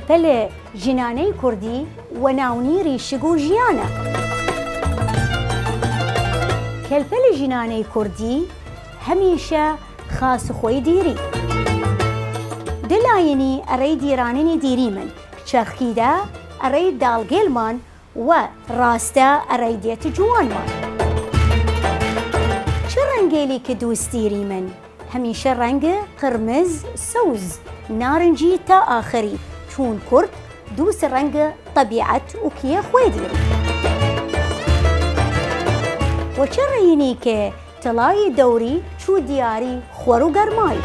کلپل جنانه کردی و ناونیری شگو جیانه. کلپل جنانه کردی همیشه خاص خوی دیری. دلاینی اری دیرانینی دیری من چرخیده اری دالگل من و راسته اری دیت جوان من. چه رنگیلی که دوست دیری من؟ همیشه رنگ قرمز سوز نارنجی تا آخری چون کرد دوست رنگ طبیعت و کیه خوی دیری. و چه رینی که طلای دوری چو دیاری خورو گرمای.